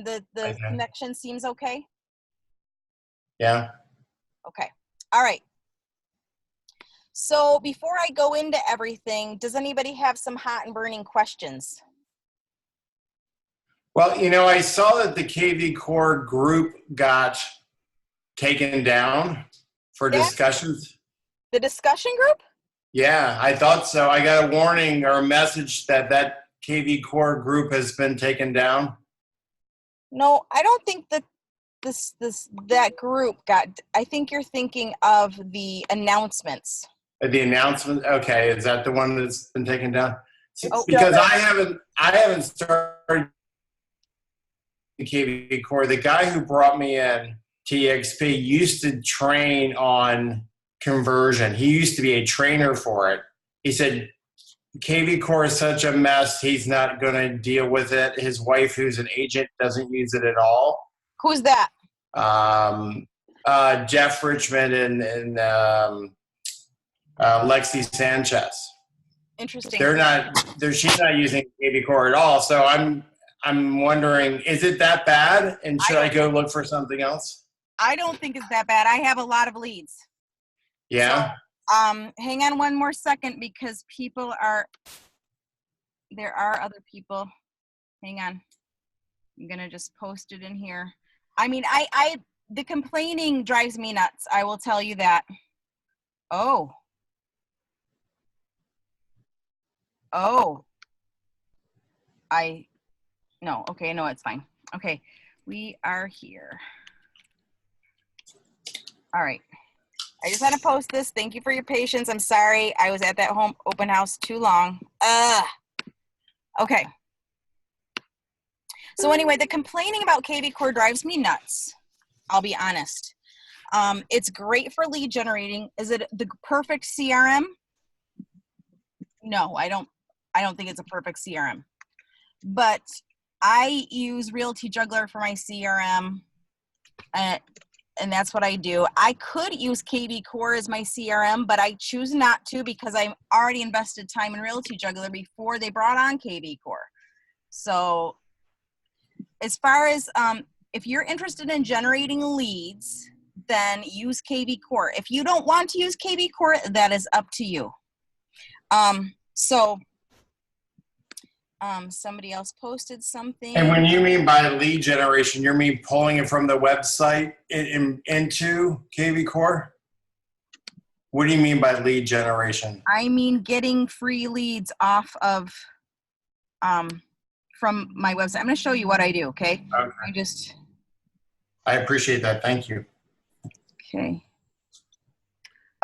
the connection seems okay? Yeah. Okay. All right. So before I go into everything, does anybody have some hot and burning questions? Well, you know, I saw that the kVcore group got taken down for discussions. The discussion group? Yeah, I thought so. I got a warning or a message that that kVcore group has been taken down. No, I don't think that that group got, I think you're thinking of the announcements. The announcement. Okay, is that the one that's been taken down? Oh, Because I haven't started kVcore. The guy who brought me in, TXP, used to train on conversion. He used to be a trainer for it. He said kVcore is such a mess, he's not going to deal with it. His wife, who's an agent, doesn't use it at all. Who's that? Jeff Richmond and Lexi Sanchez. Interesting. She's not using kVcore at all. So I'm wondering, is it that bad? And should I go look for something else? I don't think it's that bad. I have a lot of leads. Yeah. So, hang on one more second because there are other people. Hang on. I'm going to just post it in here. I mean, the complaining drives me nuts. I will tell you that. Oh. No, okay, no, it's fine. Okay, we are here. All right. I just had to post this. Thank you for your patience. I'm sorry. I was at that home open house too long. Okay. So anyway, the complaining about kVcore drives me nuts. I'll be honest. It's great for lead generating. Is it the perfect CRM? No, I don't think it's a perfect CRM. But I use Realty Juggler for my CRM, and that's what I do. I could use kVcore as my CRM, but I choose not to because I've already invested time in Realty Juggler before they brought on kVcore. So as far as if you're interested in generating leads, then use kVcore. If you don't want to use kVcore, that is up to you. Somebody else posted something. And when you mean by lead generation, you mean pulling it from the website into kVcore? What do you mean by lead generation? I mean getting free leads off of from my website. I'm going to show you what I do, okay? Okay. I appreciate that. Thank you. Okay.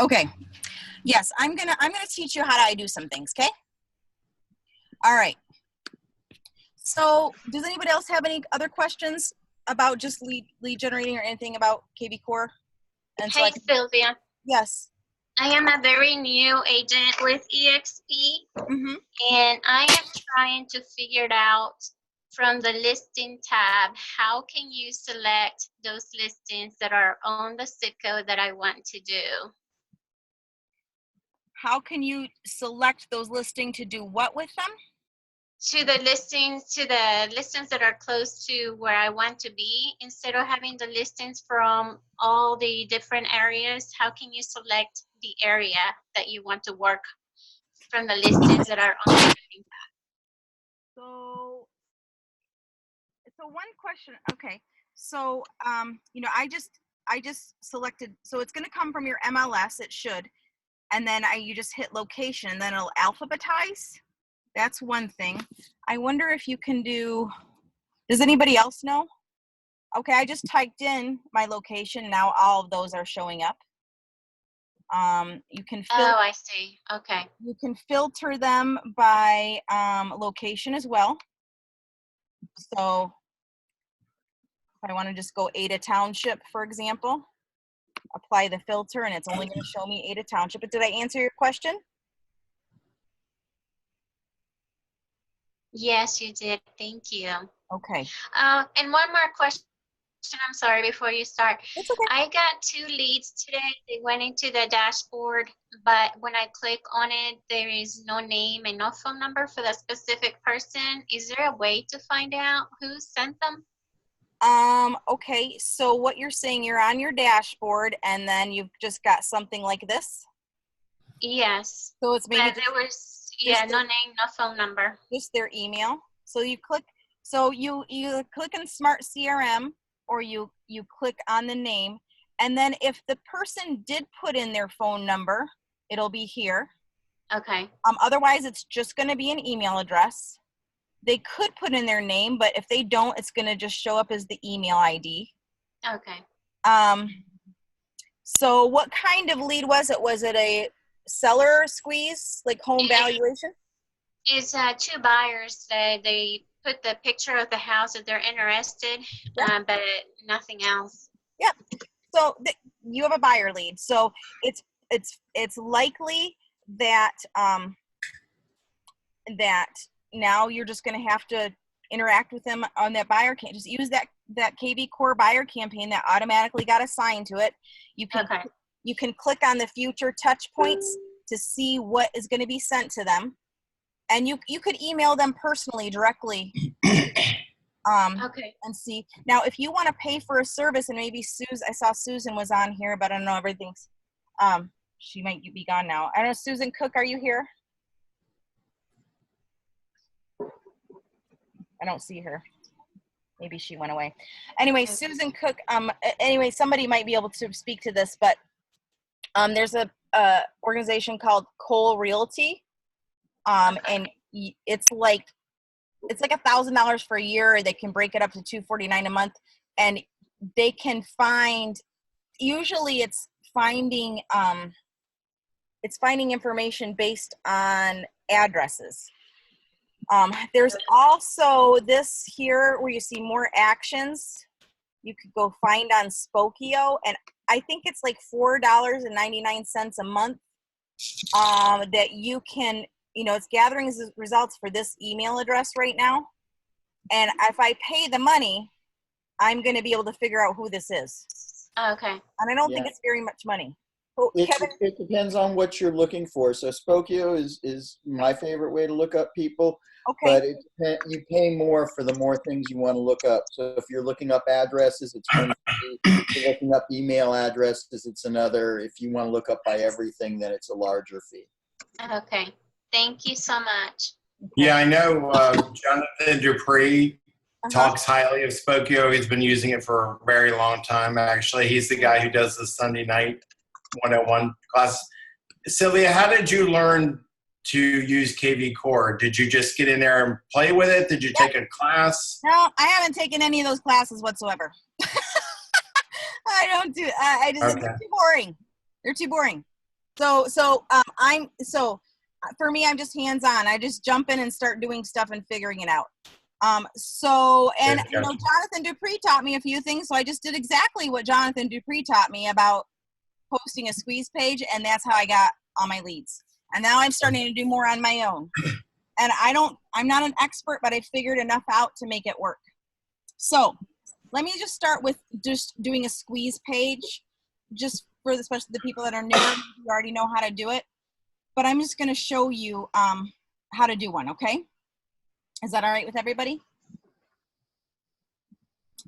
Okay. Yes, I'm gonna teach you how to do some things, okay? All right. So does anybody else have any other questions about just lead generating or anything about kVcore? And hey, Sylvia. Yes. I am a very new agent with EXP, and I am trying to figure out from the listing tab, how can you select those listings that are on the zip code that I want to do? How can you select those listings to do what with them? To the listings that are close to where I want to be, instead of having the listings from all the different areas. How can you select the area that you want to work from the listings that are on the listing tab? So one question. Okay. So you know, I just selected, so it's going to come from your MLS, it should, and then you just hit location and then it'll alphabetize. That's one thing. I wonder if you can does anybody else know? Okay, I just typed in my location. Now all of those are showing up. You can I see. Okay. You can filter them by location as well. So if I want to just go Ada Township, for example, apply the filter and it's only going to show me Ada Township. But did I answer your question? Yes, you did. Thank you. Okay. And one more question. I'm sorry, before you start. It's okay. I got 2 leads today. They went into the dashboard, but when I click on it, there is no name and no phone number for that specific person. Is there a way to find out who sent them? Okay, so what you're saying, you're on your dashboard and then you've just got something like this. Yes. So it's maybe But there was, yeah, no name, no phone number. just their email. So you click, so you click in Smart CRM, or you click on the name. And then if the person did put in their phone number, it'll be here. Okay. Otherwise, it's just going to be an email address. They could put in their name, but if they don't, it's going to just show up as the email ID. Okay. So what kind of lead was it? Was it a seller squeeze, like home valuation? It's two buyers. They put the picture of the house if they're interested, Yep. but nothing else. Yep. So you have a buyer lead. So it's likely that that now you're just going to have to interact with them on that buyer campaign. Just use that kVcore buyer campaign that automatically got assigned to it. You can click on the future touch points to see what is going to be sent to them, and you could email them personally directly. Okay. And see. Now, if you want to pay for a service, and maybe I saw Susan was on here, but I don't know, everything's, she might be gone now. I don't know, Susan Cook, are you here? I don't see her. Maybe she went away. Anyway, okay. Susan Cook, anyway, somebody might be able to speak to this, but there's a organization called Cole Realty, and it's like $1,000 for a year. They can break it up to $249 a month, and they can find, usually it's finding information based on addresses. There's also this here where you see more actions. You could go find on Spokio, and I think it's like $4.99 a month that you can, it's gathering results for this email address right now. And if I pay the money, I'm going to be able to figure out who this is. Okay. And I don't think it's very much money. It depends on what you're looking for. So Spokio is my favorite way to look up people. Okay. But you pay more for the more things you want to look up. So if you're looking up addresses, it's one fee. If you're looking up email addresses, it's another. If you want to look up by everything, then it's a larger fee. Okay. Thank you so much. Yeah, I know Jonathan Dupree talks highly of Spokio. He's been using it for a very long time, actually. He's the guy who does the Sunday night 101 class. Sylvia, how did you learn to use kVcore? Did you just get in there and play with it? Did you take a class? No, I haven't taken any of those classes whatsoever. I don't do. I just think they're too boring. They're too boring. So for me, I'm just hands-on. I just jump in and start doing stuff and figuring it out. Jonathan Dupree taught me a few things, so I just did exactly what Jonathan Dupree taught me about posting a squeeze page, and that's how I got all my leads. And now I'm starting to do more on my own. And I'm not an expert, but I figured enough out to make it work. So let me just start with just doing a squeeze page, just for especially the people that are newer, who already know how to do it. But I'm just going to show you how to do one, okay? Is that all right with everybody?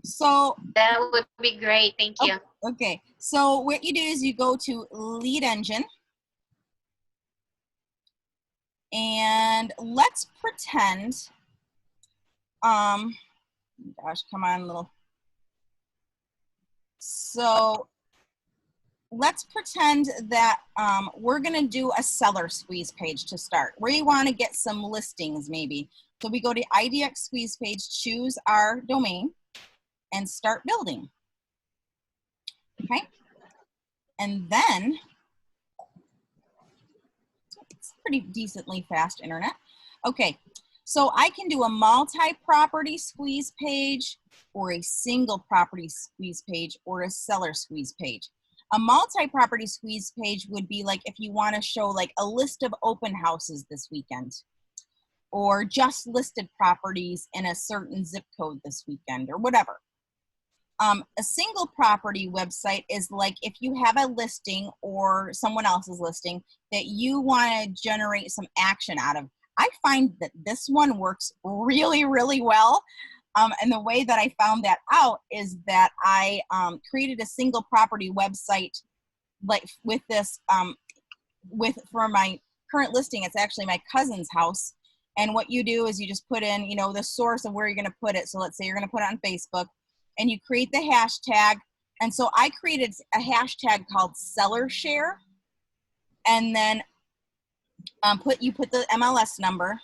So that would be great. Thank you. Okay. So what you do is you go to Lead Engine. And let's pretend, gosh, come on, little. So let's pretend that we're going to do a seller squeeze page to start. We want to get some listings maybe. So we go to IDX squeeze page, choose our domain, and start building. Okay. And then, it's pretty decently fast internet. Okay. So I can do a multi-property squeeze page, or a single property squeeze page, or a seller squeeze page. A multi-property squeeze page would be like if you want to show like a list of open houses this weekend, or just listed properties in a certain zip code this weekend, or whatever. A single property website is like if you have a listing or someone else's listing that you want to generate some action out of. I find that this one works really, really well. And the way that I found that out is that I created a single property website, like with this, for my current listing. It's actually my cousin's house. And what you do is you just put in, you know, the source of where you're going to put it. So let's say you're going to put it on Facebook, and you create the hashtag. And so I created a hashtag called seller share, and then you put the MLS number,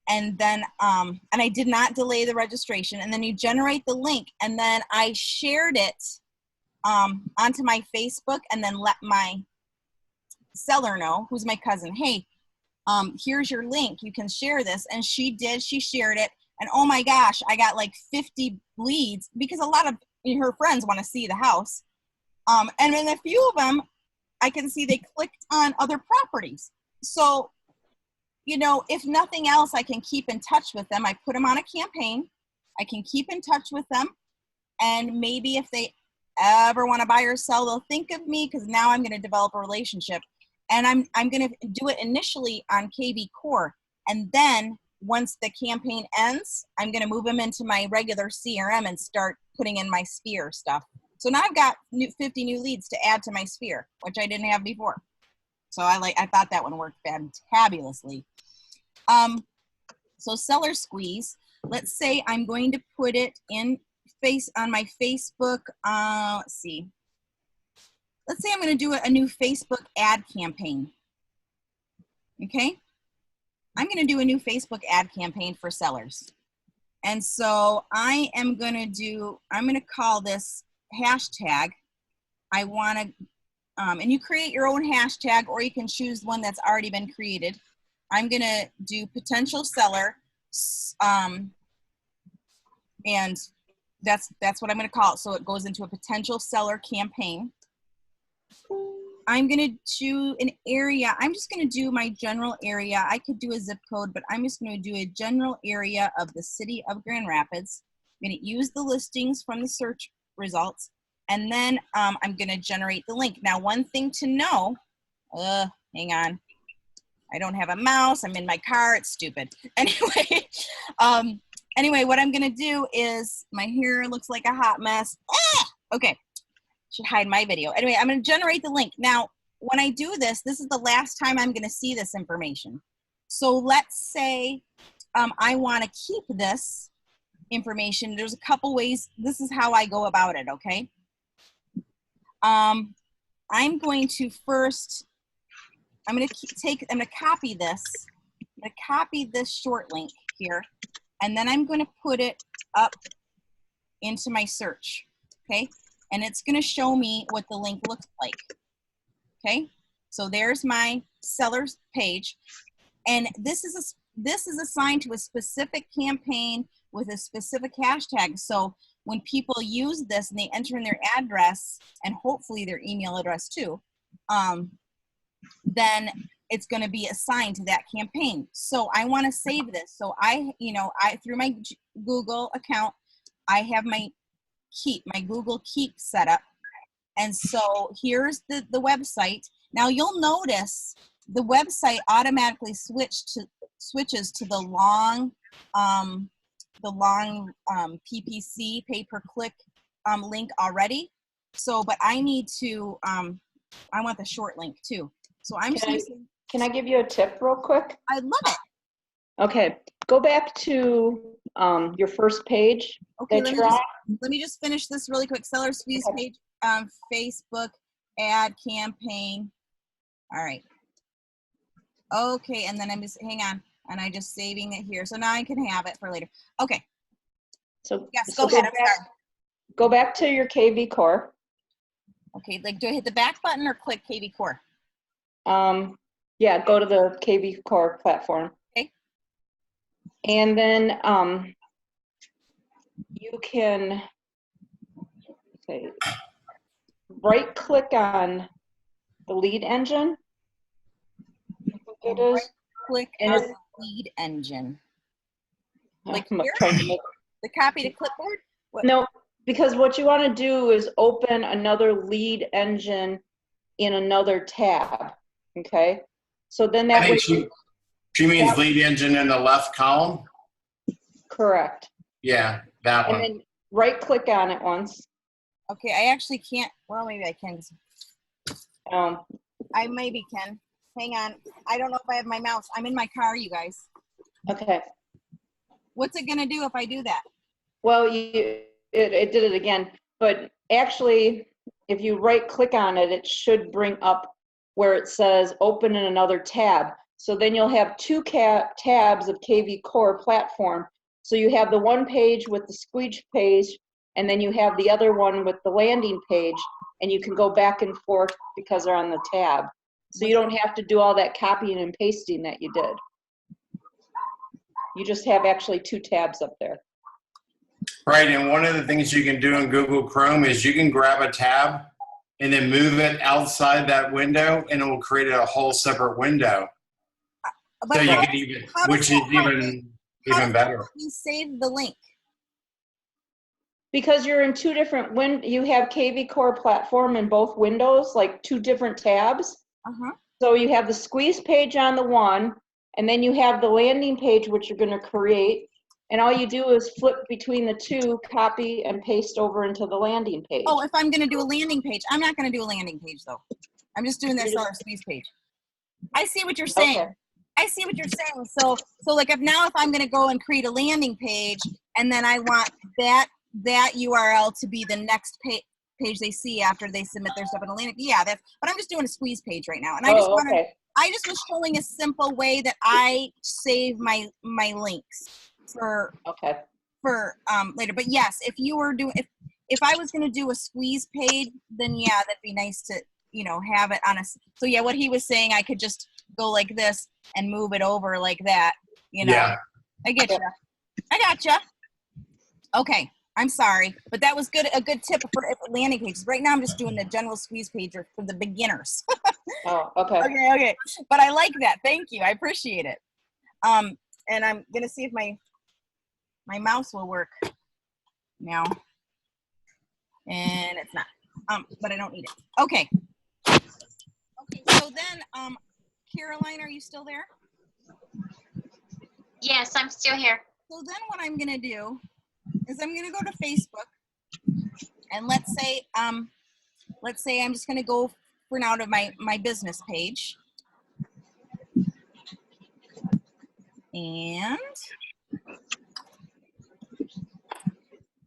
and then and I did not delay the registration, and then you generate the link, and then I shared it onto my Facebook, and then let my seller know, who's my cousin, hey, here's your link, you can share this. And she did, she shared it, and oh my gosh, I got like 50 leads, because a lot of her friends want to see the house. And then a few of them, I can see they clicked on other properties. So, you know, if nothing else, I can keep in touch with them. I put them on a campaign. I can keep in touch with them. And maybe if they ever want to buy or sell, they'll think of me, because now I'm going to develop a relationship. And I'm going to do it initially on kVcore. And then once the campaign ends, I'm going to move them into my regular CRM and start putting in my Sphere stuff. So now I've got 50 new leads to add to my Sphere, which I didn't have before. So I thought that one worked fantabulously. So seller squeeze, let's say I'm going to put it on my Facebook. Let's see. Let's say I'm going to do a new Facebook ad campaign. Okay. I'm going to do a new Facebook ad campaign for sellers. And so I'm going to call this hashtag. I want to, and you create your own hashtag, or you can choose one that's already been created. I'm going to do potential seller, and that's what I'm going to call it. So it goes into a potential seller campaign. I'm going to choose an area. I'm just going to do my general area. I could do a zip code, but I'm just going to do a general area of the city of Grand Rapids. I'm going to use the listings from the search results, and then I'm going to generate the link. Now, one thing to know, hang on. I don't have a mouse. I'm in my car. It's stupid. Anyway, anyway, what I'm going to do is, my hair looks like a hot mess. Okay. Should hide my video. Anyway, I'm going to generate the link. Now, when I do this, this is the last time I'm going to see this information. So let's say I want to keep this information. There's a couple ways. This is how I go about it, okay? I'm going to first, I'm going to copy this. I'm going to copy this short link here, and then I'm going to put it up into my search, okay? And it's going to show me what the link looks like. Okay, so there's my seller's page, and this is assigned to a specific campaign with a specific hashtag. So when people use this and they enter in their address and hopefully their email address too, then it's going to be assigned to that campaign. So I want to save this. So I through my Google account, I have my Google Keep set up. And so here's the website. Now you'll notice the website automatically switches to the long PPC, pay-per-click link already. So, but I need to, I want the short link too. So I'm Can I give you a tip real quick? I love it. Okay, go back to your first page. Okay, let me just finish this really quick. Seller squeeze page, Facebook ad campaign. All right. Okay, and then I'm just, hang on, and I'm just saving it here. So now I can have it for later. Okay. So yes, go ahead. Go back to your kVcore. Okay, like do I hit the back button or click kVcore? Yeah, go to the kVcore platform. Okay. And then you can right click on the lead engine. It is. Right click on the lead engine. Like here? The copy to clipboard? What? No, because what you want to do is open another lead engine in another tab. Okay. So then that way. She means lead engine in the left column? Correct. Yeah. That and one. then right click on it once. Okay, I actually can't. Well, maybe I can. Um, I maybe can. Hang on. I don't know if I have my mouse. I'm in my car, you guys. okay. What's it gonna do if I do that? Well, it did it again, but actually, if you right click on it, it should bring up where it says open in another tab. So then you'll have two tabs of kVcore platform. So you have the one page with the squeeze page, and then you have the other one with the landing page, and you can go back and forth because they're on the tab. So you don't have to do all that copying and pasting that you did. You just have actually two tabs up there. Right, and one of the things you can do in Google Chrome is you can grab a tab and then move it outside that window, and it will create a whole separate window. But So you how can even, how does which that is help even better. you save the link? Because you're in two different you have kVcore platform in both windows, like two different tabs. Uh-huh. So you have the squeeze page on the one, and then you have the landing page, which you're going to create. And all you do is flip between the two, copy and paste over into the landing page. Oh, if I'm gonna do a landing page, I'm not gonna do a landing page though. I'm just doing that seller squeeze page. I see what you're saying. Okay. I see what you're saying. So like if I'm gonna go and create a landing page, and then I want that URL to be the next page they see after they submit their stuff in a landing. Yeah, but I'm just doing a squeeze page right now, and I just was showing a simple way that I save my links for later. But yes, if you were doing if I was going to do a squeeze page, then yeah, that'd be nice to have it on a. So yeah, what he was saying, I could just go like this and move it over like that. Yeah. I get you. I gotcha. Okay, I'm sorry, but that was a good tip for landing pages. Right now, I'm just doing the general squeeze page for the beginners. Oh, okay. Okay. But I like that. Thank you. I appreciate it. And I'm gonna see if my mouse will work now. And it's not. But I don't need it. Okay. So then, Caroline, are you still there? Yes, I'm still here. So then what I'm gonna do is I'm gonna go to Facebook, and let's say I'm just gonna go for now to my business page.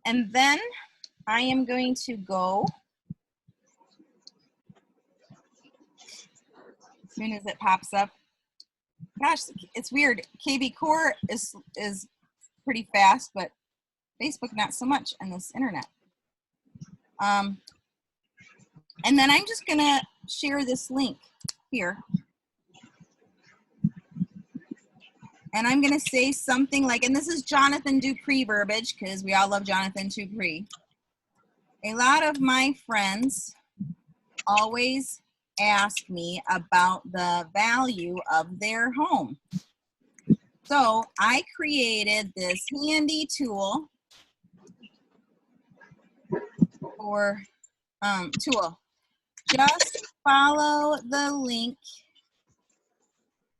And then I am going to go, as soon as it pops up. Gosh, it's weird. kVcore is pretty fast, but Facebook not so much, and this internet. And then I'm just gonna share this link here. And I'm gonna say something like, and this is Jonathan Dupree verbiage, because we all love Jonathan Dupree. A lot of my friends always ask me about the value of their home. So I created this handy tool for Just follow the link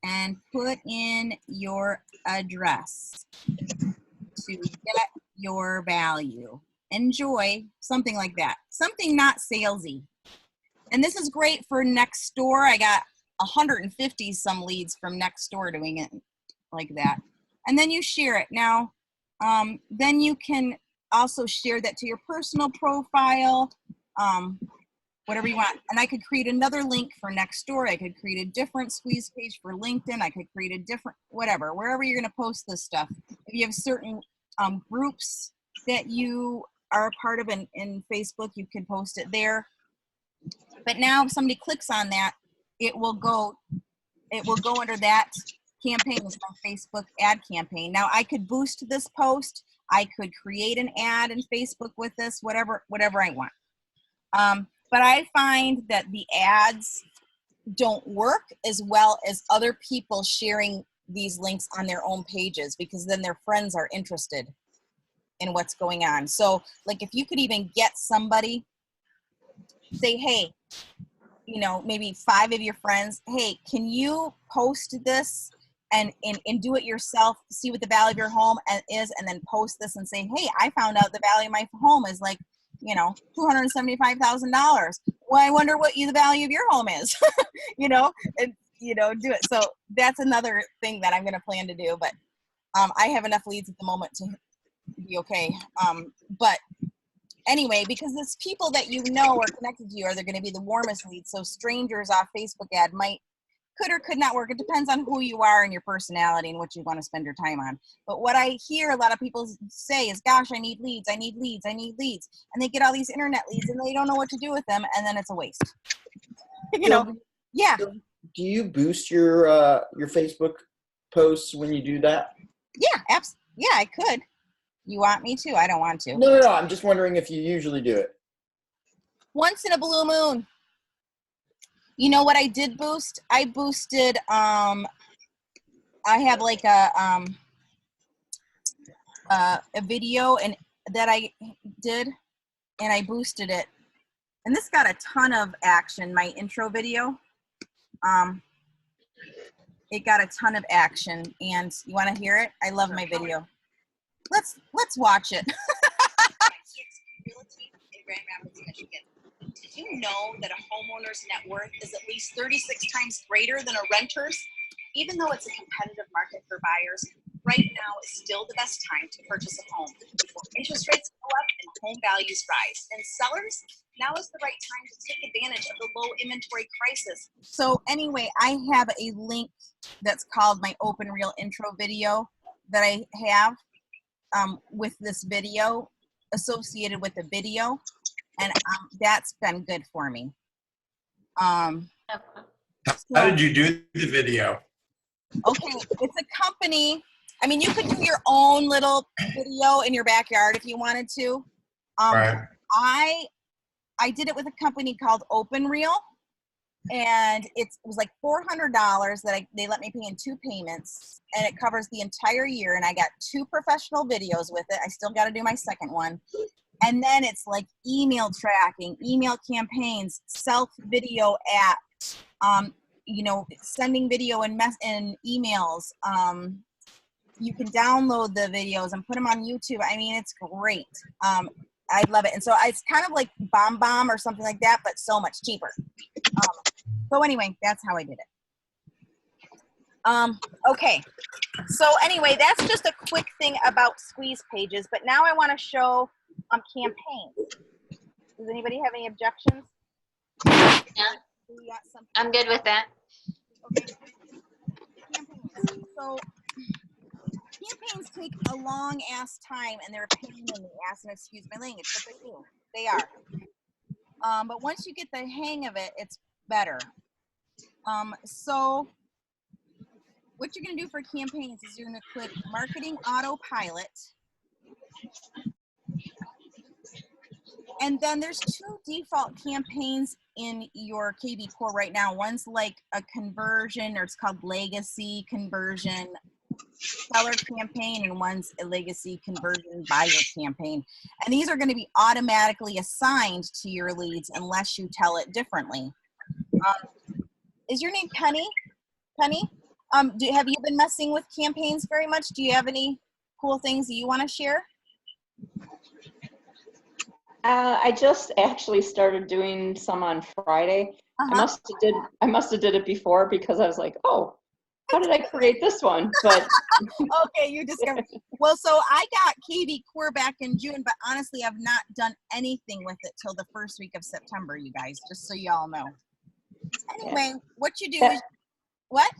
and put in your address to get your value. Enjoy, something like that. Something not salesy. And this is great for next door. I got 150 some leads from next door doing it like that. And then you share it. Now, then you can also share that to your personal profile, whatever you want. And I could create another link for next door. I could create a different squeeze page for LinkedIn. I could create a different, whatever, wherever you're going to post this stuff. If you have certain groups that you are a part of in Facebook, you can post it there. But now if somebody clicks on that, it will go under that campaign. It's my Facebook ad campaign. Now I could boost this post. I could create an ad in Facebook with this, whatever I want. But I find that the ads don't work as well as other people sharing these links on their own pages, because then their friends are interested in what's going on. So like if you could even get somebody, say, hey, maybe 5 of your friends, hey, can you post this and do it yourself, see what the value of your home is, and then post this and say, hey, I found out the value of my home is like, you know, $275,000. Well, I wonder what the value of your home is, you know, and, you know, do it. So that's another thing that I'm going to plan to do, but I have enough leads at the moment to be okay. But anyway, because it's people that you know are connected to you, are they're going to be the warmest leads. So strangers off Facebook ad could or could not work. It depends on who you are and your personality and what you want to spend your time on. But what I hear a lot of people say is, gosh, I need leads, I need leads, I need leads. And they get all these internet leads and they don't know what to do with them. And then it's a waste. You know? Yeah. Do you boost your Facebook posts when you do that? Yeah, yeah, I could. You want me to? I don't want to. No. I'm just wondering if you usually do it. Once in a blue moon. You know what I did boost? I boosted, I have like a video and that I did, and I boosted it. And this got a ton of action, my intro video. It got a ton of action, and you want to hear it? I love my video. Let's watch it. EXP Realty in Grand Rapids, Michigan. Did you know that a homeowner's net worth is at least 36 times greater than a renter's? Even though it's a competitive market for buyers, right now is still the best time to purchase a home before interest rates go up and home values rise. And sellers, now is the right time to take advantage of the low inventory crisis. So anyway, I have a link that's called my Open Reel intro video that I have with this video associated with the video. And that's been good for me. How did you do the video? Okay, it's a company. I mean, you could do your own little video in your backyard if you wanted to. Right. I did it with a company called Open Reel, and it was like $400 that they let me pay in 2 payments, and it covers the entire year. And I got 2 professional videos with it. I still got to do my second one. And then it's like email tracking, email campaigns, self-video app, you know, sending video and emails. You can download the videos and put them on YouTube. I mean, it's great. I love it. And so it's kind of like BombBomb or something like that, but so much cheaper. So anyway, that's how I did it. Okay. So anyway, that's just a quick thing about squeeze pages. But now I want to show campaigns. Does anybody have any objections? Yeah. I'm good with that. Okay. Campaigns. So campaigns take a long ass time and they're a pain in the ass, and excuse my language, but they do. They are. But once you get the hang of it, it's better. So what you're gonna do for campaigns is you're gonna click Marketing Autopilot. And then there's 2 default campaigns in your kVcore right now. One's like a conversion, or it's called legacy conversion seller campaign, and one's a legacy conversion buyer campaign. And these are going to be automatically assigned to your leads unless you tell it differently. Is your name Penny? Penny? Have you been messing with campaigns very much? Do you have any cool things that you want to share? I just actually started doing some on Friday. I must have did it before, because I was like, oh, how did I create this one? But okay, you discovered. Well, so I got kVcore back in June, but honestly, I've not done anything with it till the first week of September, you guys, just so y'all know. Anyway, what you do is, what?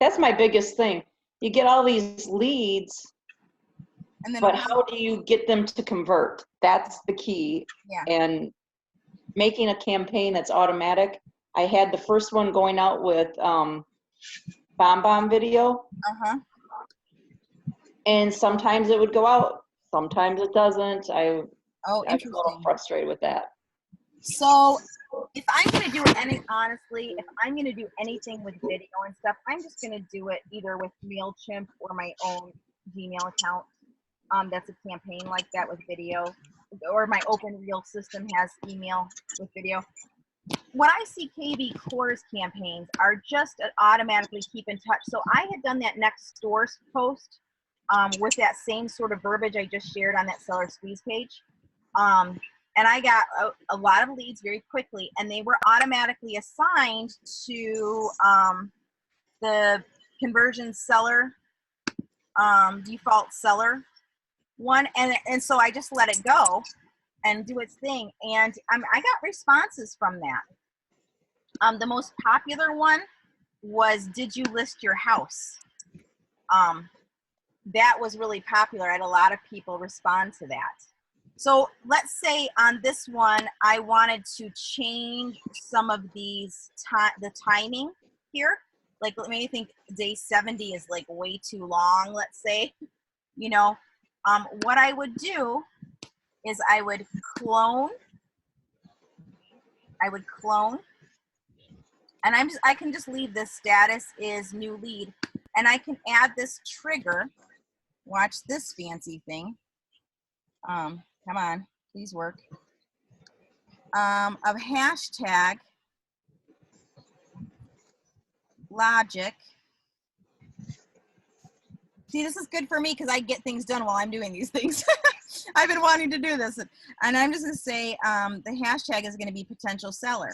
That's my biggest thing. You get all these leads, and then but how do you get them to convert? That's the key. Yeah. And making a campaign that's automatic. I had the first one going out with BombBomb video. And sometimes it would go out, sometimes it doesn't. I'm a little frustrated with that. So if I'm going to do honestly, if I'm going to do anything with video and stuff, I'm just going to do it either with MailChimp or my own Gmail account. That's a campaign like that with video, or my Open Reel system has email with video. what I see kVcore's campaigns are just automatically keep in touch. So I had done that next door post with that same sort of verbiage I just shared on that seller squeeze page. And I got a lot of leads very quickly, and they were automatically assigned to the conversion seller, default seller one. And so I just let it go and do its thing. And I got responses from that. The most popular one was, did you list your house? That was really popular. I had a lot of people respond to that. So let's say on this one, I wanted to change some of these, the timing here. Like, maybe think day 70 is like way too long, let's say. You know, what I would do is I would clone, and I can just leave this status is new lead, and I can add this trigger. Watch this fancy thing. Come on, please work. Of hashtag logic. See, this is good for me because I get things done while I'm doing these things. I've been wanting to do this. And I'm just going to say the hashtag is going to be potential seller.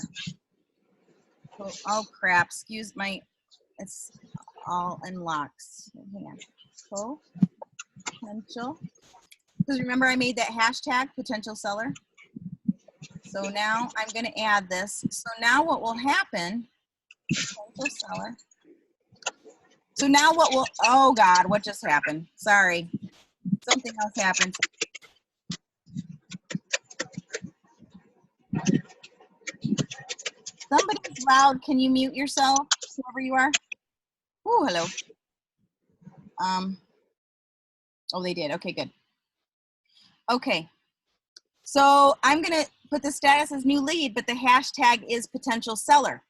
Oh, crap. Excuse my, it's all in locks. Hang on. Potential. Because remember I made that hashtag potential seller. So now I'm going to add this. So now what will happen, potential seller. So now what will, oh God, what just happened? Sorry. Something else happened. Somebody's loud. Can you mute yourself, whoever you are? Oh, hello. Oh, they did. Okay, good. Okay. So I'm going to put the status as new lead, but the hashtag is potential seller.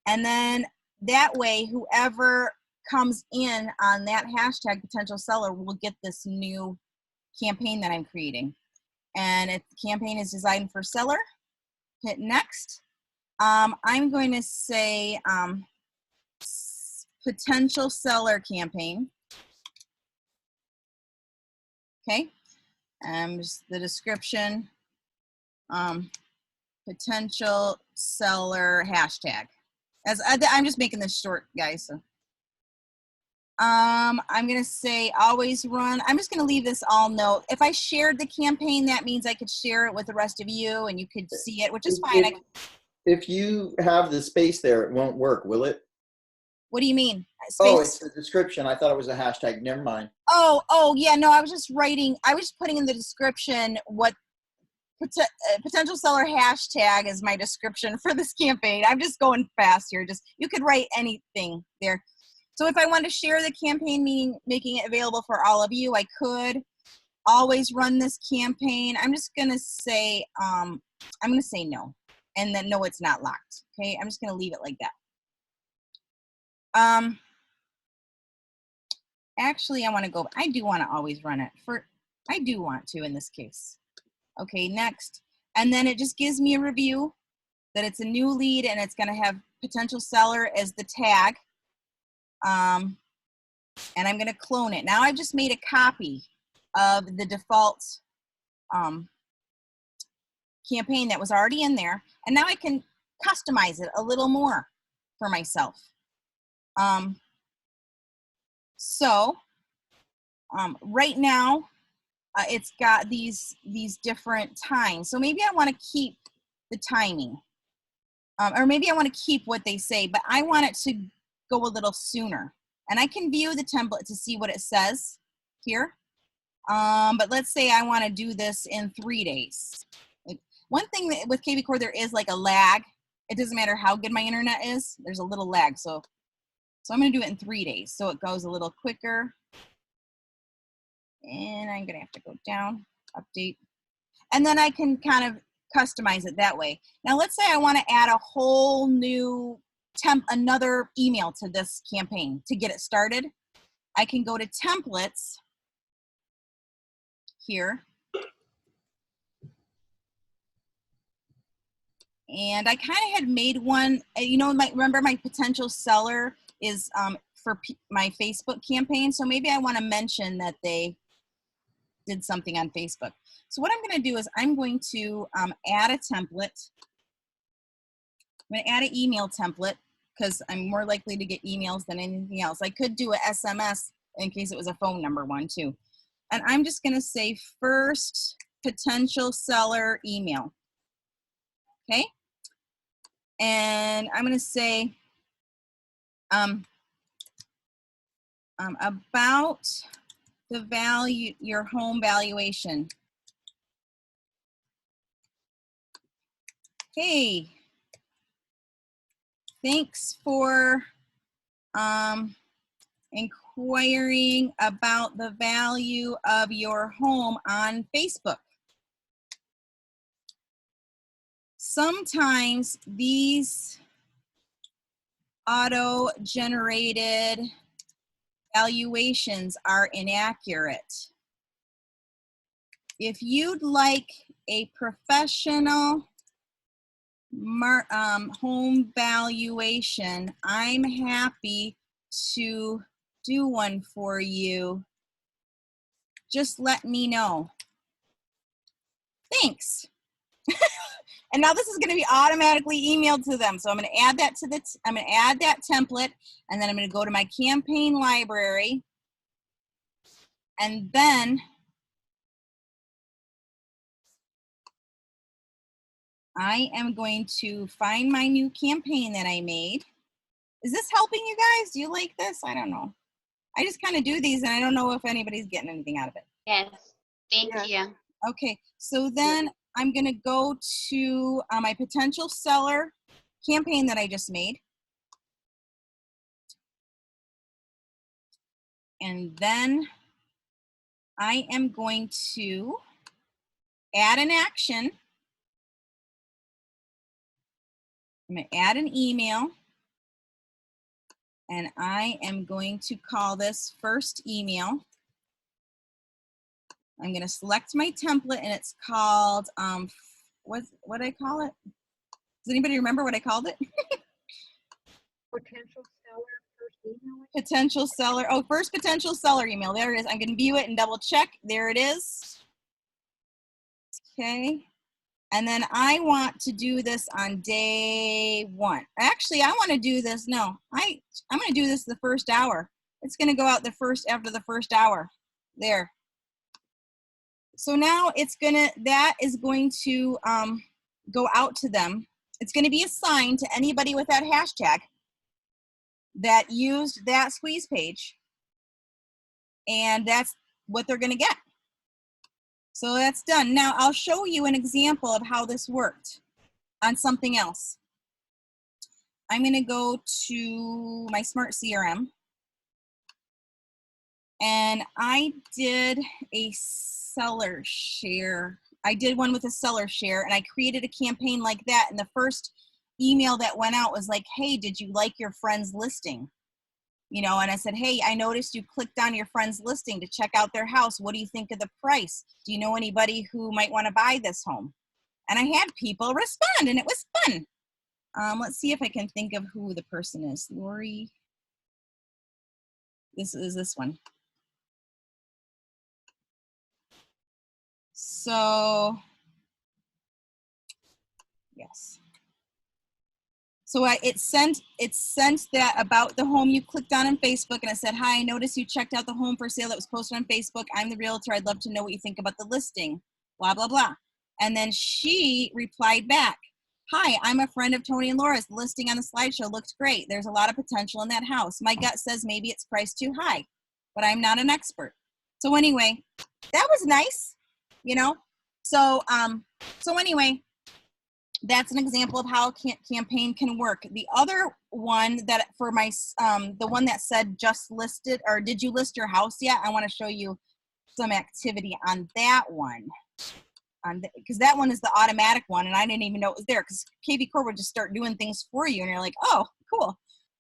And then that way, whoever comes in on that hashtag potential seller will get this new campaign that I'm creating. And if the campaign is designed for seller, hit next. I'm going to say potential seller campaign. Okay. Just the description, potential seller hashtag. As I'm just making this short, guys. So. I'm going to say always run. I'm just going to leave this all note. If I shared the campaign, that means I could share it with the rest of you and you could see it, which is fine. If you have the space there, it won't work, will it? What do you mean? Space? Oh, it's the description. I thought it was a hashtag. Never mind. Oh, yeah. No, I was just writing. I was putting in the description what potential seller hashtag is my description for this campaign. I'm just going fast here. Just you could write anything there. So if I want to share the campaign, meaning making it available for all of you, I could always run this campaign. I'm just going to say, I'm going to say no. And then no, it's not locked. Okay. I'm just going to leave it like that. Actually, I want to go, I do want to always run it I do want to in this case. Okay, next. And then it just gives me a review that it's a new lead and it's going to have potential seller as the tag. And I'm going to clone it. Now I've just made a copy of the default campaign that was already in there. And now I can customize it a little more for myself. Right now, it's got these different times. So maybe I want to keep the timing. Or maybe I want to keep what they say, but I want it to go a little sooner. And I can view the template to see what it says here. But let's say I want to do this in 3 days. One thing that with kVcore, there is like a lag. It doesn't matter how good my internet is. There's a little lag. So I'm going to do it in 3 days. So it goes a little quicker. And I'm going to have to go down, update. And then I can kind of customize it that way. Now, let's say I want to add a whole new another email to this campaign to get it started. I can go to templates here. And I kind of had made one, you know, remember my potential seller is for my Facebook campaign. So maybe I want to mention that they did something on Facebook. So what I'm going to do is I'm going to add a template. I'm going to add an email template because I'm more likely to get emails than anything else. I could do a SMS in case it was a phone number one too. And I'm just going to say first potential seller email. Okay. And I'm going to say about the value, your home valuation. Hey, thanks for inquiring about the value of your home on Facebook. Sometimes these auto-generated valuations are inaccurate. If you'd like a professional home valuation, I'm happy to do one for you. Just let me know. Thanks. And now this is going to be automatically emailed to them. So I'm going to add that to I'm going to add that template, and then I'm going to go to my campaign library, and then I am going to find my new campaign that I made. Is this helping you guys? Do you like this? I don't know. I just kind of do these and I don't know if anybody's getting anything out of it. Yes, thank you. Okay, so then I'm gonna go to my potential seller campaign that I just made. And then I am going to add an action. I'm gonna add an email. And I am going to call this first email. I'm going to select my template, and it's called, what did I call it? Does anybody remember what I called it? Potential seller first email. Potential seller, oh, first potential seller email. There it is. I'm going to view it and double check. There it is. Okay. And then I want to do this on day 1. Actually, I want to do this, no, I'm going to do this the first hour. It's going to go out after the first hour. There. So now it's gonna, that is going to go out to them. It's gonna be assigned to anybody with that hashtag that used that squeeze page, and that's what they're gonna get. So that's done. Now I'll show you an example of how this worked on something else. I'm gonna go to my Smart CRM, and I did a seller share. I did one with a seller share, and I created a campaign like that. And the first email that went out was like, hey, did you like your friend's listing? You know, and I said, hey, I noticed you clicked on your friend's listing to check out their house. What do you think of the price? Do you know anybody who might want to buy this home? And I had people respond, and it was fun. Let's see if I can think of who the person is. Lori. This is this one. So, yes. So it sent that about the home you clicked on Facebook, and it said, hi, I noticed you checked out the home for sale that was posted on Facebook. I'm the realtor. I'd love to know what you think about the listing, blah, blah, blah. And then she replied back, hi, I'm a friend of Tony and Laura's. The listing on the slideshow looked great. There's a lot of potential in that house. My gut says maybe it's priced too high, but I'm not an expert. So anyway, that was nice, you know? So, anyway, that's an example of how a campaign can work. The other one that for my, the one that said just listed, or did you list your house yet? I want to show you some activity on that one. Because that one is the automatic one, and I didn't even know it was there, because kVcore would just start doing things for you, and you're like, oh, cool.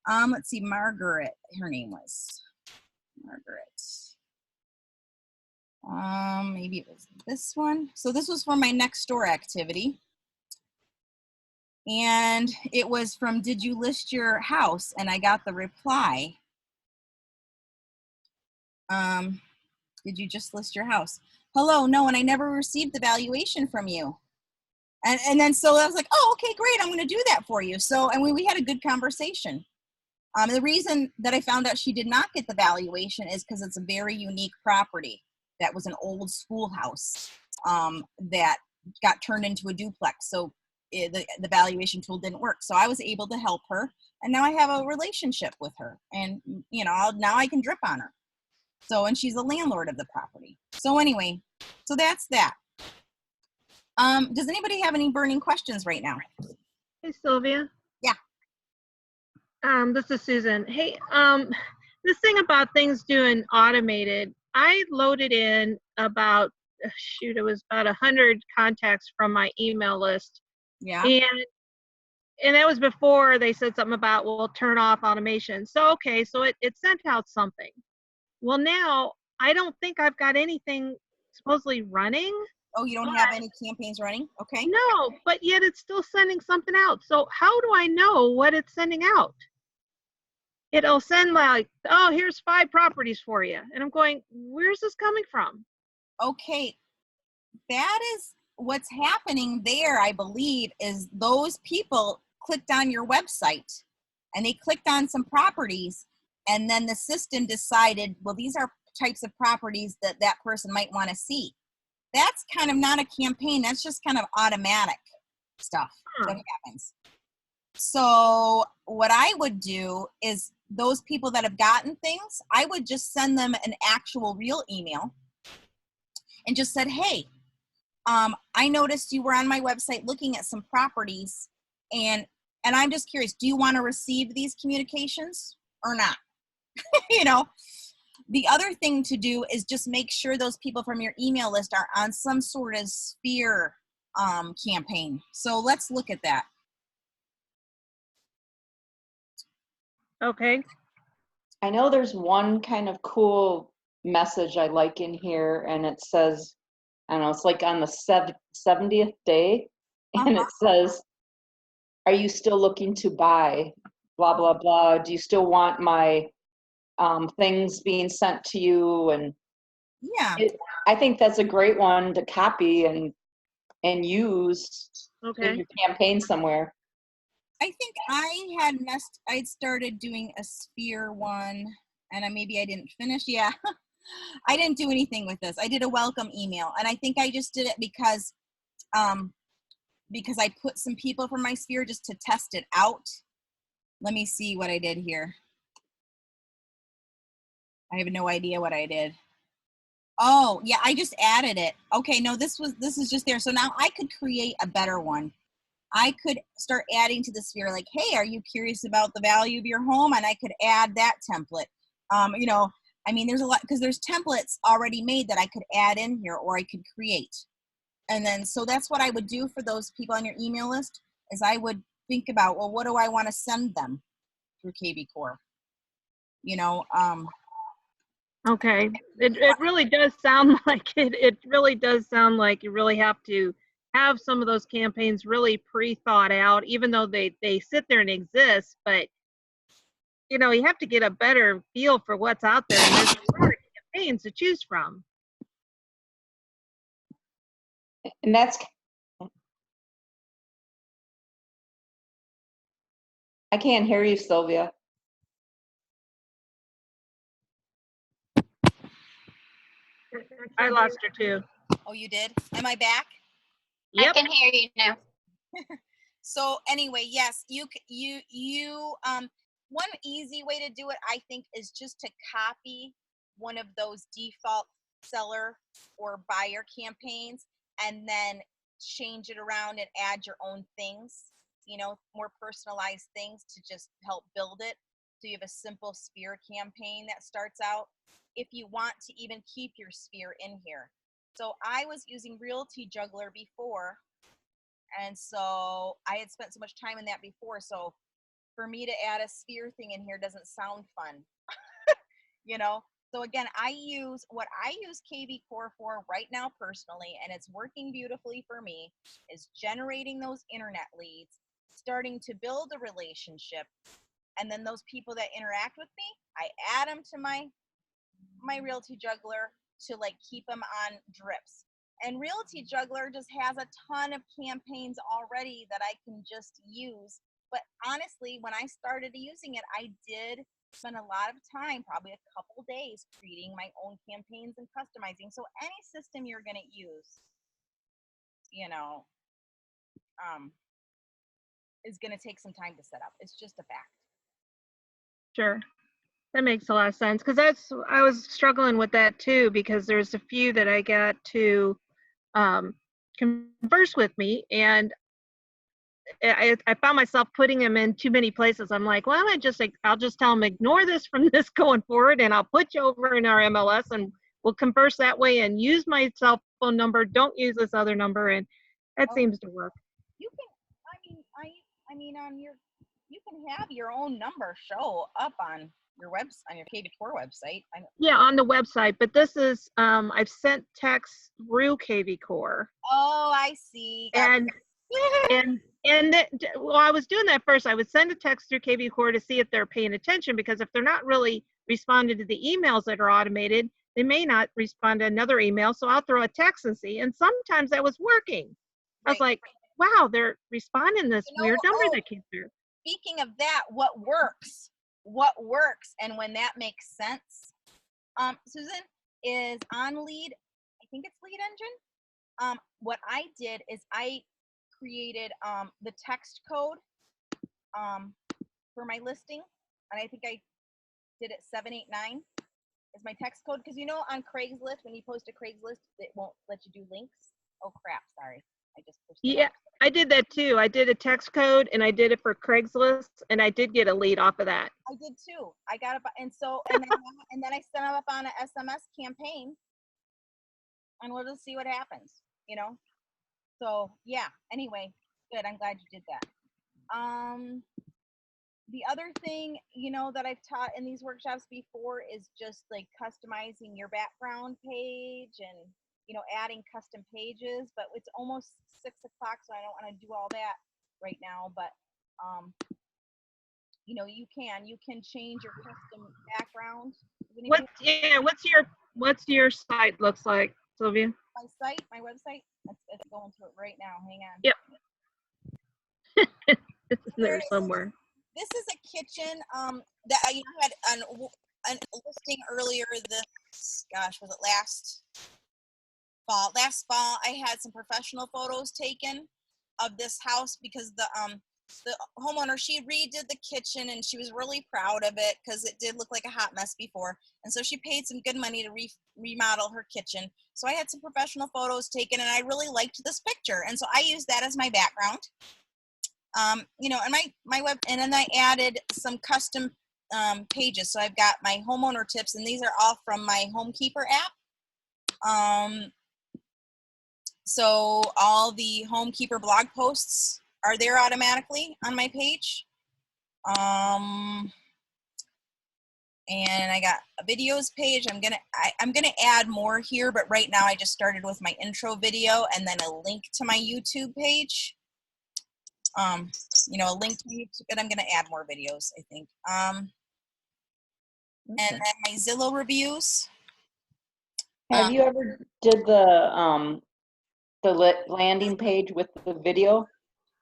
Let's see, Margaret, her name was Margaret. Maybe it was this one. So this was for my next door activity. And it was from, did you list your house? And I got the reply. Did you just list your house? Hello, no, and I never received the valuation from you. And then so I was like, oh, okay, great, I'm going to do that for you. So, and we had a good conversation. The reason that I found out she did not get the valuation is because it's a very unique property. That was an old schoolhouse that got turned into a duplex. So the valuation tool didn't work. So I was able to help her, and now I have a relationship with her, and you know, now I can drip on her. So, and she's the landlord of the property. So anyway, so that's that. Does anybody have any burning questions right now? Hey, Sylvia. Yeah. This is Susan. Hey, this thing about things doing automated, I loaded in about, shoot, it was about 100 contacts from my email list. Yeah. And that was before they said something about, well, turn off automation. So, okay, so it sent out something. Well, now I don't think I've got anything supposedly running. Oh, you don't have any campaigns running? Okay. No, but yet it's still sending something out. So how do I know what it's sending out? It'll send like, oh, here's 5 properties for you. And I'm going, where's this coming from? Okay. That is what's happening there, I believe, is those people clicked on your website and they clicked on some properties, and then the system decided, well, these are types of properties that that person might want to see. That's kind of not a campaign. That's just kind of automatic stuff that happens. So what I would do is those people that have gotten things, I would just send them an actual real email and just said, hey, I noticed you were on my website looking at some properties, and I'm just curious, do you want to receive these communications or not? You know, the other thing to do is just make sure those people from your email list are on some sort of sphere campaign. So let's look at that. Okay. I know there's one kind of cool message I like in here, and it says, I don't know, it's like on the 70th day, and it says, are you still looking to buy? Blah, blah, blah. Do you still want my things being sent to you? And Yeah. I think that's a great one to copy and use in your campaign somewhere. I think I'd started doing a sphere one, and maybe I didn't finish. Yeah. I didn't do anything with this. I did a welcome email, and I think I just did it because I put some people from my sphere just to test it out. Let me see what I did here. I have no idea what I did. Oh, yeah, I just added it. Okay, no, this is just there. So now I could create a better one. I could start adding to the sphere like, hey, are you curious about the value of your home? And I could add that template. You know, I mean, there's a lot, because there's templates already made that I could add in here, or I could create. And then, so that's what I would do for those people on your email list, is I would think about, well, what do I want to send them through kVcore? You know, Okay. It really does sound like it really does sound like you really have to have some of those campaigns really pre-thought out, even though they sit there and exist, but you know, you have to get a better feel for what's out there, and there's a lot of campaigns to choose from. And that's, I can't hear you, Sylvia. I lost her too. oh, you did? Am I back? Yep. I can hear you now. So anyway, yes, one easy way to do it, I think, is just to copy one of those default seller or buyer campaigns and then change it around and add your own things, you know, more personalized things to just help build it. So you have a simple sphere campaign that starts out, if you want to even keep your sphere in here. So I was using Realty Juggler before, and so I had spent so much time in that before. So for me to add a sphere thing in here doesn't sound fun, you know? So again, I use kVcore for right now personally, and it's working beautifully for me, is generating those internet leads, starting to build a relationship. And then those people that interact with me, I add them to my Realty Juggler to like keep them on drips. And Realty Juggler just has a ton of campaigns already that I can just use. But honestly, when I started using it, I did spend a lot of time, probably a couple days, creating my own campaigns and customizing. So any system you're going to use, you know, is going to take some time to set up. It's just a fact. Sure. That makes a lot of sense, because I was struggling with that too, because there's a few that I got to converse with me, and I found myself putting them in too many places. I'm like, well, I'll just tell them, ignore this from this going forward, and I'll put you over in our MLS and we'll converse that way, and use my cell phone number. Don't use this other number. And that seems to work. You can, I mean, you can have your own number show up on your website, on your kVcore website. Yeah, on the website, but this is, I've sent texts through kVcore. Oh, I see. And well, I was doing that first. I would send a text through kVcore to see if they're paying attention, because if they're not really responding to the emails that are automated, they may not respond to another email. So I'll throw a text and see. And sometimes that was working. I was like, wow, they're responding to this weird number that came through. Speaking of that, what works, and when that makes sense, Susan, is on Lead, I think it's Lead Engine. What I did is I created the text code for my listing, and I think I did it 789 is my text code, because you know on Craigslist, when you post to Craigslist, it won't let you do links. Oh crap, sorry, I just pushed it. Yeah, I did that too. I did a text code, and I did it for Craigslist, and I did get a lead off of that. I did too. I got it, and then I set it up on an SMS campaign, and we'll just see what happens, you know. So yeah, anyway, good. I'm glad you did that. The other thing, you know, that I've taught in these workshops before is just like customizing your background page and, you know, adding custom pages, but it's almost 6 o'clock, so I don't want to do all that right now, but you know, you can change your custom background. What's your site looks like, Sylvia? My website, it's going to it right now. Hang on. Yep. It's there somewhere. This is a kitchen that I had an listing earlier was it last fall? Last fall, I had some professional photos taken of this house, because the homeowner, she redid the kitchen and she was really proud of it, because it did look like a hot mess before, and so she paid some good money to remodel her kitchen. So I had some professional photos taken, and I really liked this picture, and so I used that as my background. You know, and my web, and then I added some custom pages. So I've got my homeowner tips, and these are all from my Homekeeper app. So all the Homekeeper blog posts are there automatically on my page. And I got a videos page. I'm gonna add more here, but right now I just started with my intro video and then a link to my YouTube page. You know, a link to YouTube, but I'm gonna add more videos, I think. And then my Zillow reviews. Have you ever did the landing page with the video?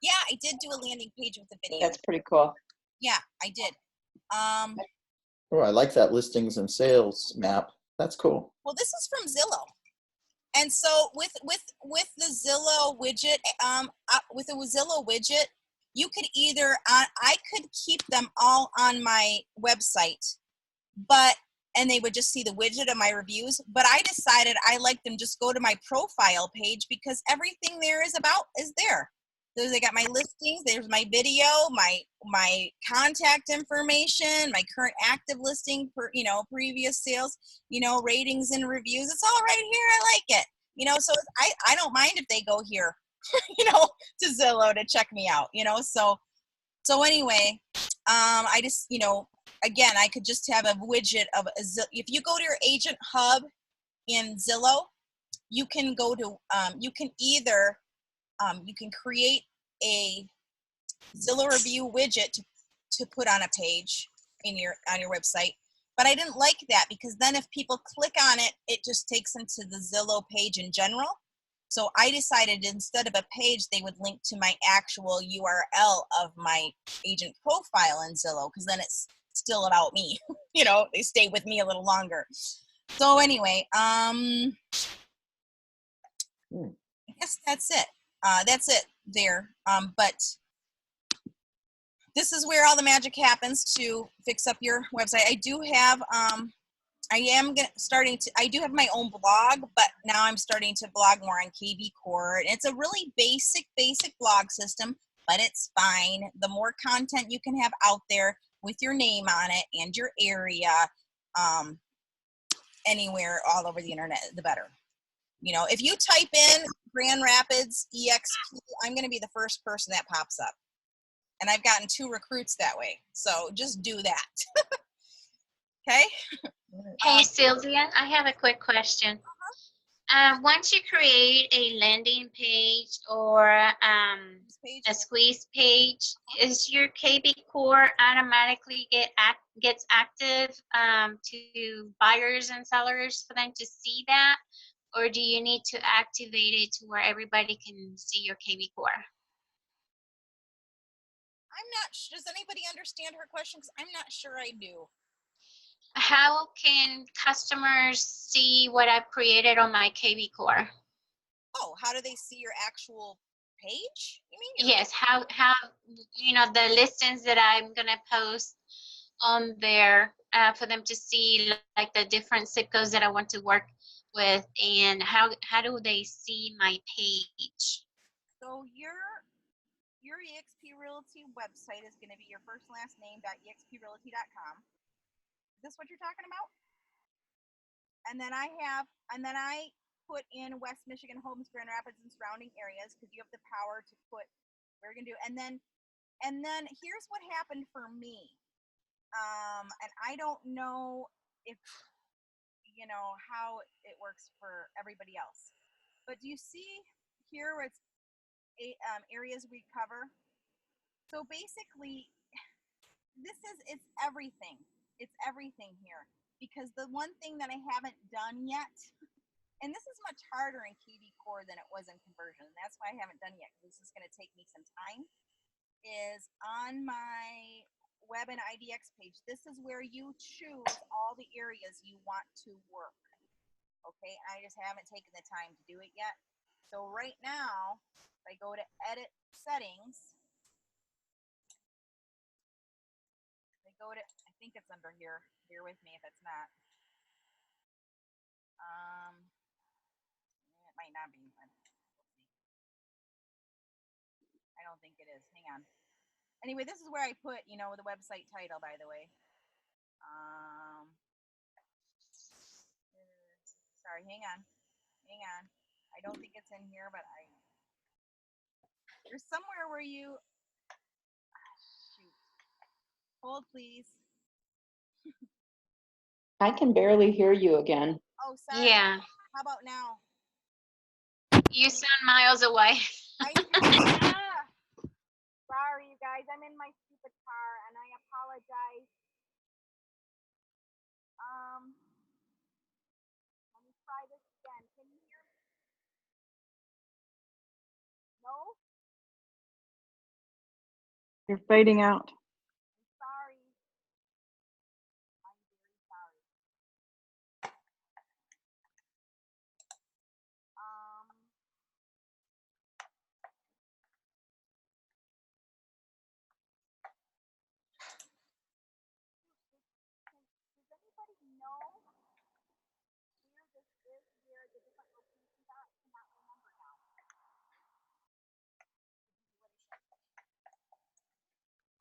Yeah, I did do a landing page with the video. That's pretty cool. Yeah, I did. Oh, I like that listings and sales map. That's cool. Well, this is from Zillow. And so with the Zillow widget, with the Zillow widget, you could either, I could keep them all on my website, and they would just see the widget of my reviews, but I decided I like them just go to my profile page, because everything there is there. So they got my listings, there's my video, my contact information, my current active listing, you know, previous sales, you know, ratings and reviews. It's all right here. I like it. You know, so I don't mind if they go here, you know, to Zillow to check me out, you know. So anyway, I just, you know, again, I could just have a widget of if you go to your agent hub in Zillow, you can go to, you can either, you can create a Zillow review widget to put on a page on your website. But I didn't like that because then if people click on it, it just takes them to the Zillow page in general. So I decided instead of a page, they would link to my actual URL of my agent profile in Zillow, because then it's still about me. You know, they stay with me a little longer. So anyway, I guess that's it. That's it there. But this is where all the magic happens to fix up your website. I do have, I do have my own blog, but now I'm starting to blog more on kVcore. And it's a really basic blog system, but it's fine. The more content you can have out there with your name on it and your area, anywhere all over the internet, the better. You know, if you type in Grand Rapids EXP, I'm going to be the first person that pops up. And I've gotten 2 recruits that way. So just do that. Okay? Hey, Sylvia, I have a quick question. Once you create a landing page or a squeeze page, is your kVcore automatically gets active to buyers and sellers for them to see that? Or do you need to activate it to where everybody can see your kVcore? I'm not sure. Does anybody understand her question? Because I'm not sure I do. How can customers see what I've created on my kVcore? Oh, how do they see your actual page? You mean? Yes, how you know, the listings that I'm gonna post on there for them to see like the different zip codes that I want to work with, and how do they see my page? So your EXP Realty website is going to be your first and last name.exprealty.com. Is this what you're talking about? And then I put in West Michigan, Holmes, Grand Rapids, and surrounding areas because you have the power to put what you're going to do. And then here's what happened for me. And I don't know if, you know, how it works for everybody else. But do you see here where it's areas we cover? So basically, it's everything. It's everything here. Because the one thing that I haven't done yet, and this is much harder in kVcore than it was in conversion, and that's why I haven't done it yet, because this is going to take me some time, is on my web and IDX page. This is where you choose all the areas you want to work. Okay, I just haven't taken the time to do it yet. So right now, if I go to edit settings, I think it's under here. Bear with me if it's not. It might not be. We'll see. I don't think it is. Hang on. Anyway, this is where I put, you know, the website title, by the way. Sorry, hang on. I don't think it's in here, but there's somewhere where you, shoot. Hold, please. I can barely hear you again. Oh, sorry. Yeah, How about now? you sound miles away. Sorry, you guys. I'm in my stupid car, and I apologize. Let me try this again. Can you hear me? No? You're fading out. Sorry. I'm very sorry. Does anybody know where this is, where the different locations are? I cannot remember now.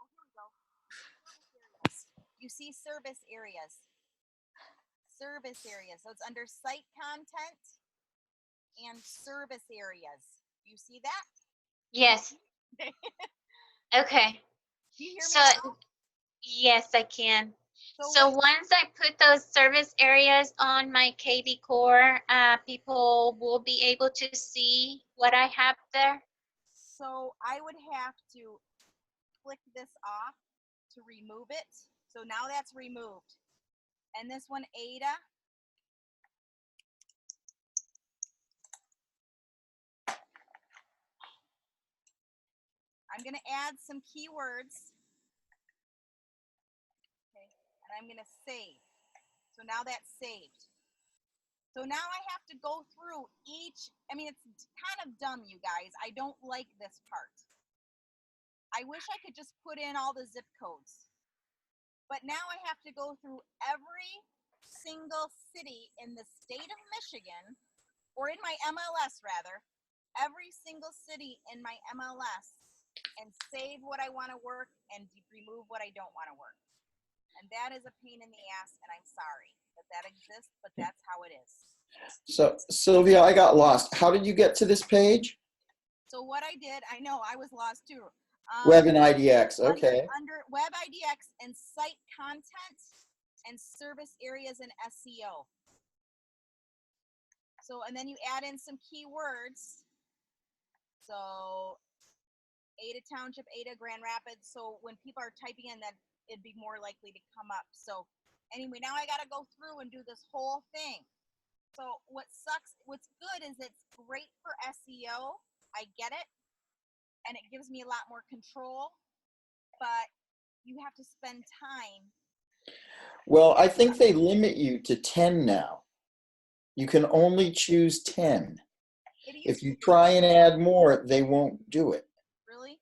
Oh, here we go. Service areas. You see service areas. Service areas. So it's under site content and service areas. You see that? Yes. Okay. Do you hear me So now? yes, I can. So what- once I put those service areas on my kVcore, people will be able to see what I have there. So I would have to, flick this off to remove it. So now that's removed. And this one, Ada. I'm going to add some keywords. Okay, and I'm going to save. So now that's saved. So now I have to go through each, I mean, it's kind of dumb, you guys. I don't like this part. I wish I could just put in all the zip codes. But now I have to go through every single city in the state of Michigan, or in my MLS rather, every single city in my MLS, and save what I want to work and remove what I don't want to work. And that is a pain in the ass, and I'm sorry that exists, but that's how it is. So Sylvia, I got lost. How did you get to this page? So what I did, I know I was lost too. Web and IDX, okay. Under Web IDX and site content and service areas and SEO. So, and then you add in some keywords. So Ada Township, Ada, Grand Rapids. So when people are typing in that, it'd be more likely to come up. So anyway, now I got to go through and do this whole thing. So what sucks, what's good is it's great for SEO. I get it. And it gives me a lot more control, but you have to spend time. Well, I think they limit you to 10 now. You can only choose 10. If you try and add more, they won't do it. Really?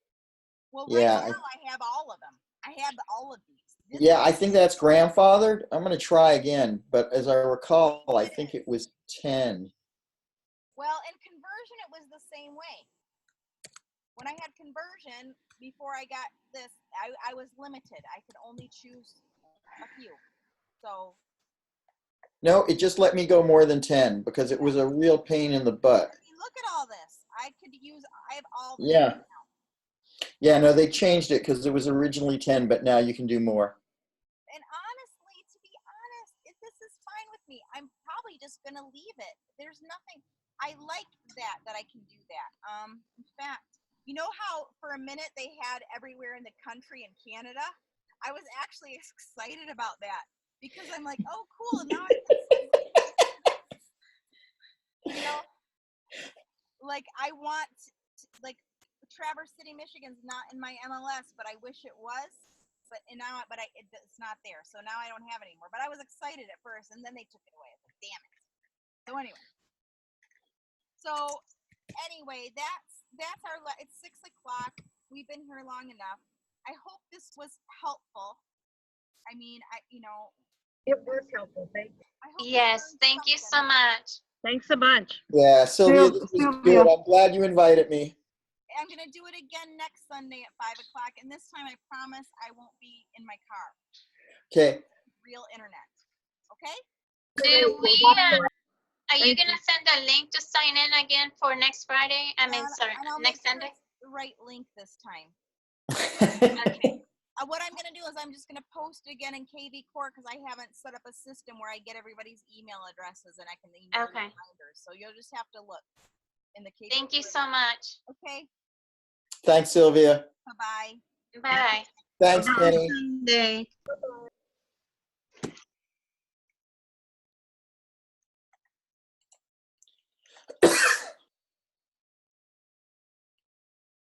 Well, Yeah. right now I have all of them. I have all of these. Yeah, I think that's grandfathered. I'm going to try again, but as I recall, I think it was 10. Well, in conversion, it was the same way. When I had conversion, before I got this, I was limited. I could only choose a few. So. No, it just let me go more than 10 because it was a real pain in the butt. I mean, look at all this. I have all this. Yeah. Yeah, no, they changed it because it was originally 10, but now you can do more. And honestly, to be honest, this is fine with me. I'm probably just going to leave it. There's nothing. I like that I can do that. In fact, you know how for a minute they had everywhere in the country and Canada? I was actually excited about that because I'm like, oh, cool. Now I can send, you know, like I want, like Traverse City, Michigan's not in my MLS, but I wish it was. But it's not there. So now I don't have it anymore. But I was excited at first, and then they took it away. I was like, damn it. So anyway, that's our, it's 6 o'clock. We've been here long enough. I hope this was helpful. I mean, It was helpful. Thank you. Yes, thank you so much. Thanks a bunch. Yeah, Sylvia, this was good. I'm glad you invited me. I'm going to do it again next Sunday at 5 o'clock. And this time I promise I won't be in my car. Okay. Real internet. Okay? Are you going to send a link to sign in again for next Friday? Next Sunday? The right link this time. Okay. What I'm going to do is I'm just going to post again in kVcore because I haven't set up a system where I get everybody's email addresses and I can email reminders. So you'll just have to look in the kVcore. Thank you so much. Okay. Thanks, Sylvia. Bye-bye. Bye. Thanks, Penny. Bye.